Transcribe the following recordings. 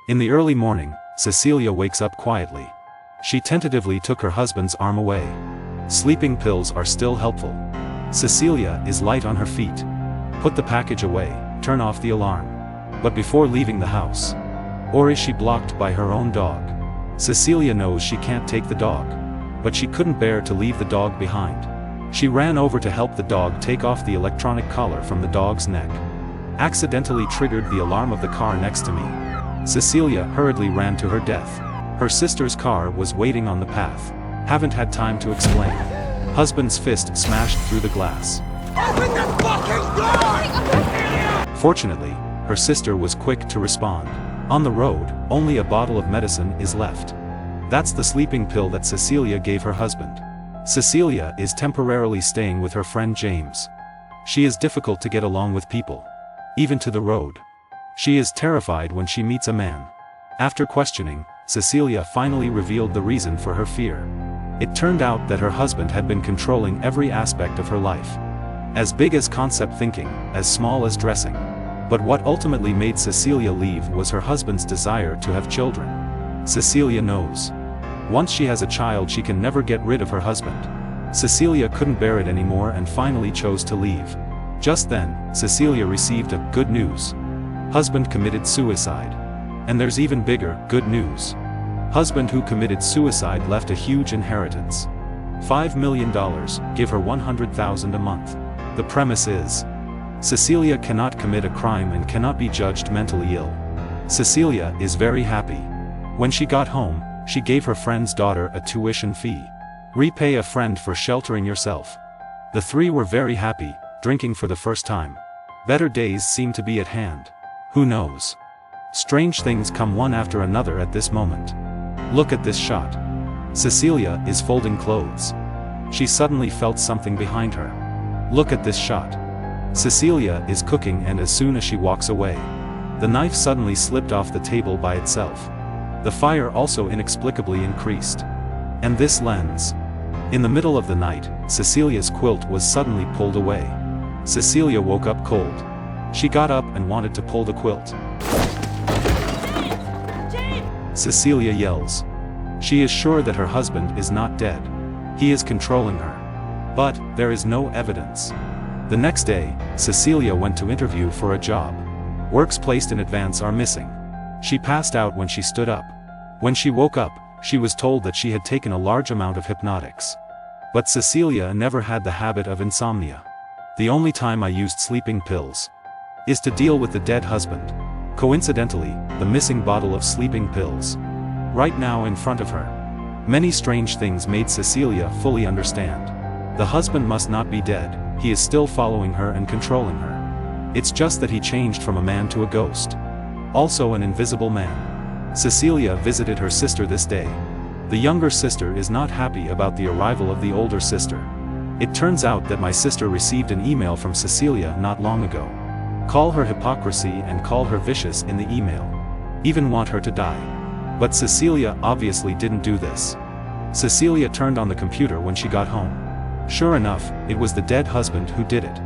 In the early morning, Cecilia wakes up quietly. She tentatively took her husband's arm away. Sleeping pills are still helpful. Cecilia is light on her feet. Put the package away, turn off the alarm. But before leaving the house. Or is she blocked by her own dog? Cecilia knows she can't take the dog. But she couldn't bear to leave the dog behind. She ran over to help the dog take off the electronic collar from the dog's neck. Accidentally triggered the alarm of the car next to me. Cecilia hurriedly ran to her death. Her sister's car was waiting on the path. Haven't had time to explain. Husband's fist smashed through the glass. Open the fucking door! Fortunately, her sister was quick to respond. On the road, only a bottle of medicine is left. That's the sleeping pill that Cecilia gave her husband. Cecilia is temporarily staying with her friend James. She is difficult to get along with people. Even to the road. She is terrified when she meets a man. After questioning, Cecilia finally revealed the reason for her fear. It turned out that her husband had been controlling every aspect of her life. As big as concept thinking, as small as dressing. But what ultimately made Cecilia leave was her husband's desire to have children. Cecilia knows. Once she has a child, she can never get rid of her husband. Cecilia couldn't bear it anymore and finally chose to leave. Just then, Cecilia received a good news. Husband committed suicide. And there's even bigger good news. Husband who committed suicide left a huge inheritance. $5 million, give her $100,000 a month. The premise is, Cecilia cannot commit a crime and cannot be judged mentally ill. Cecilia is very happy. When she got home, she gave her friend's daughter a tuition fee. Repay a friend for sheltering yourself. The three were very happy, drinking for the first time. Better days seem to be at hand. Who knows? Strange things come one after another at this moment. Look at this shot. Cecilia is folding clothes. She suddenly felt something behind her. Look at this shot. Cecilia is cooking, and as soon as she walks away, the knife suddenly slipped off the table by itself. The fire also inexplicably increased. And this lens. In the middle of the night, Cecilia's quilt was suddenly pulled away. Cecilia woke up cold. She got up and wanted to pull the quilt. Cecilia yells. She is sure that her husband is not dead. He is controlling her. But there is no evidence. The next day, Cecilia went to interview for a job. Works placed in advance are missing. She passed out when she stood up. When she woke up, she was told that she had taken a large amount of hypnotics. But Cecilia never had the habit of insomnia. The only time I used sleeping pills is to deal with the dead husband. Coincidentally, the missing bottle of sleeping pills. Right now in front of her. Many strange things made Cecilia fully understand. The husband must not be dead, he is still following her and controlling her. It's just that he changed from a man to a ghost. Also an invisible man. Cecilia visited her sister this day. The younger sister is not happy about the arrival of the older sister. It turns out that my sister received an email from Cecilia not long ago. Call her hypocrisy and call her vicious in the email. Even want her to die. But Cecilia obviously didn't do this. Cecilia turned on the computer when she got home. Sure enough, it was the dead husband who did it.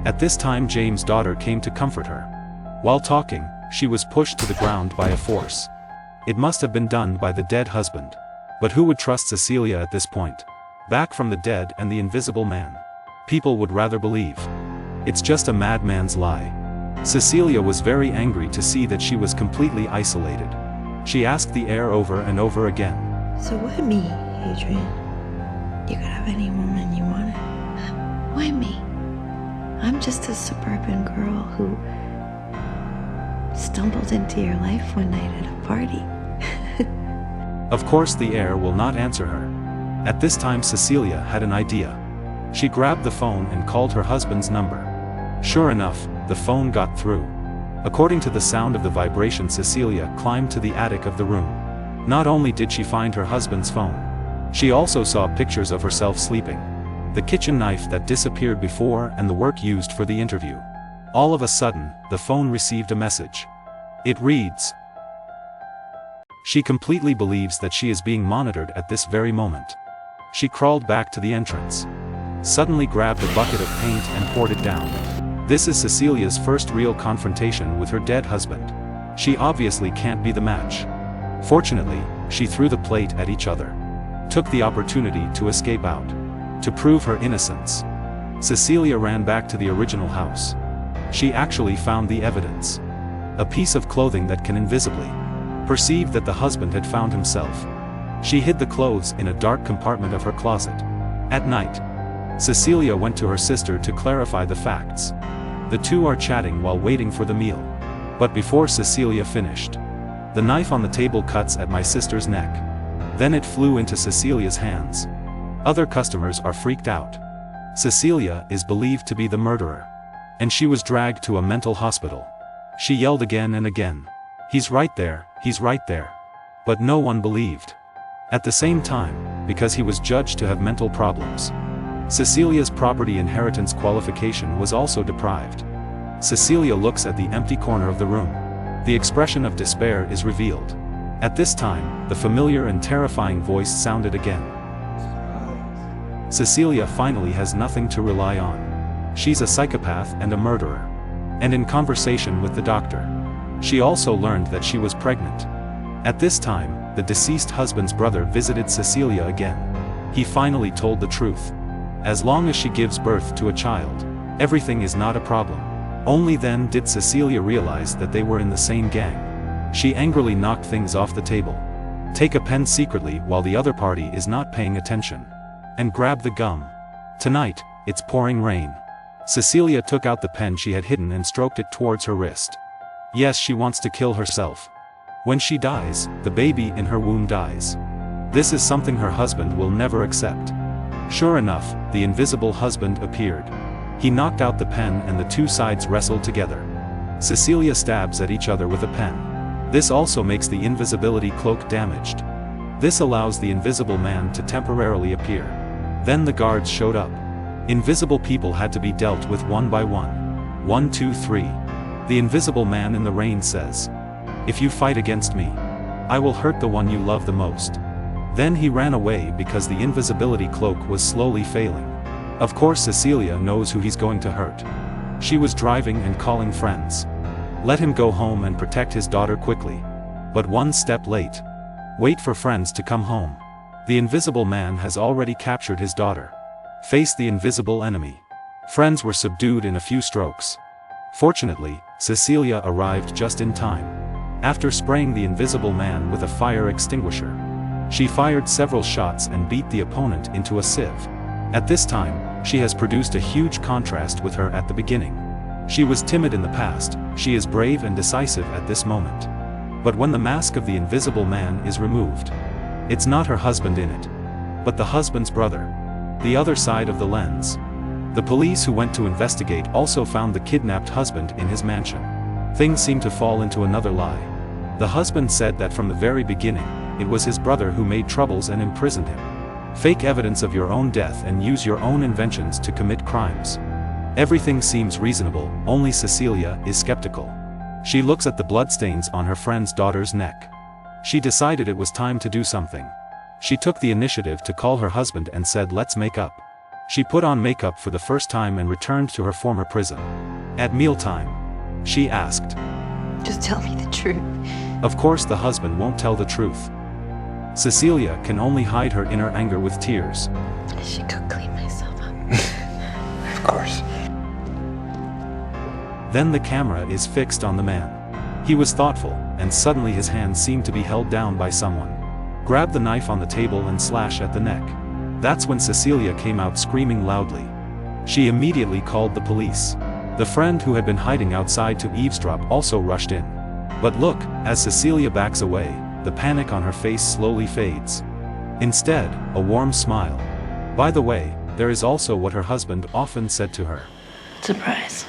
At this time James' daughter came to comfort her. While talking, she was pushed to the ground by a force. It must have been done by the dead husband. But who would trust Cecilia at this point? Back from the dead and the invisible man. People would rather believe. It's just a madman's lie. Cecilia was very angry to see that she was completely isolated. She asked the air over and over again. So why me, Adrian? You could have any woman you wanted. Why me? I'm just a suburban girl who stumbled into your life one night at a party. Of course the air will not answer her. At this time Cecilia had an idea. She grabbed the phone and called her husband's number. Sure enough, the phone got through. According to the sound of the vibration, Cecilia climbed to the attic of the room. Not only did she find her husband's phone, she also saw pictures of herself sleeping, the kitchen knife that disappeared before, and the work used for the interview. All of a sudden, the phone received a message. It reads, "She completely believes that she is being monitored at this very moment." She crawled back to the entrance. Suddenly grabbed a bucket of paint and poured it down. This is Cecilia's first real confrontation with her dead husband. She obviously can't be the match. Fortunately, she threw the plate at each other. Took the opportunity to escape out. To prove her innocence, Cecilia ran back to the original house. She actually found the evidence. A piece of clothing that can invisibly perceive that the husband had found himself. She hid the clothes in a dark compartment of her closet. At night, Cecilia went to her sister to clarify the facts. The two are chatting while waiting for the meal. But before Cecilia finished, the knife on the table cuts at my sister's neck. Then it flew into Cecilia's hands. Other customers are freaked out. Cecilia is believed to be the murderer. And she was dragged to a mental hospital. She yelled again and again, "He's right there, he's right there." But no one believed. At the same time, because he was judged to have mental problems, Cecilia's property inheritance qualification was also deprived. Cecilia looks at the empty corner of the room. The expression of despair is revealed. At this time, the familiar and terrifying voice sounded again. Cecilia finally has nothing to rely on. She's a psychopath and a murderer. And in conversation with the doctor, she also learned that she was pregnant. At this time, the deceased husband's brother visited Cecilia again. He finally told the truth. As long as she gives birth to a child, everything is not a problem. Only then did Cecilia realize that they were in the same gang. She angrily knocked things off the table. Take a pen secretly while the other party is not paying attention. And grab the gum. Tonight, it's pouring rain. Cecilia took out the pen she had hidden and stroked it towards her wrist. Yes, she wants to kill herself. When she dies, the baby in her womb dies. This is something her husband will never accept. Sure enough, the invisible husband appeared. He knocked out the pen and the two sides wrestled together. Cecilia stabs at each other with a pen. This also makes the invisibility cloak damaged. This allows the invisible man to temporarily appear. Then the guards showed up. Invisible people had to be dealt with one by one. 1, 2, 3. The invisible man in the rain says, "If you fight against me, I will hurt the one you love the most." Then he ran away because the invisibility cloak was slowly failing. Of course Cecilia knows who he's going to hurt. She was driving and calling friends. Let him go home and protect his daughter quickly. But one step late. Wait for friends to come home. The invisible man has already captured his daughter. Face the invisible enemy. Friends were subdued in a few strokes. Fortunately, Cecilia arrived just in time. After spraying the invisible man with a fire extinguisher, she fired several shots and beat the opponent into a sieve. At this time, she has produced a huge contrast with her at the beginning. She was timid in the past, she is brave and decisive at this moment. But when the mask of the invisible man is removed, it's not her husband in it, but the husband's brother. The other side of the lens. The police who went to investigate also found the kidnapped husband in his mansion. Things seem to fall into another lie. The husband said that from the very beginning, it was his brother who made troubles and imprisoned him. Fake evidence of your own death and use your own inventions to commit crimes. Everything seems reasonable, only Cecilia is skeptical. She looks at the bloodstains on her friend's daughter's neck. She decided it was time to do something. She took the initiative to call her husband and said, "Let's make up." She put on makeup for the first time and returned to her former prison. At mealtime, she asked, Just tell me the truth. Of course the husband won't tell the truth. Cecilia can only hide her inner anger with tears. I should go clean myself up. Of course. Then the camera is fixed on the man. He was thoughtful, and suddenly his hand seemed to be held down by someone. Grab the knife on the table and slash at the neck. That's when Cecilia came out screaming loudly. She immediately called the police. The friend who had been hiding outside to eavesdrop also rushed in. But look, as Cecilia backs away, the panic on her face slowly fades. Instead, a warm smile. By the way, there is also what her husband often said to her. Surprise.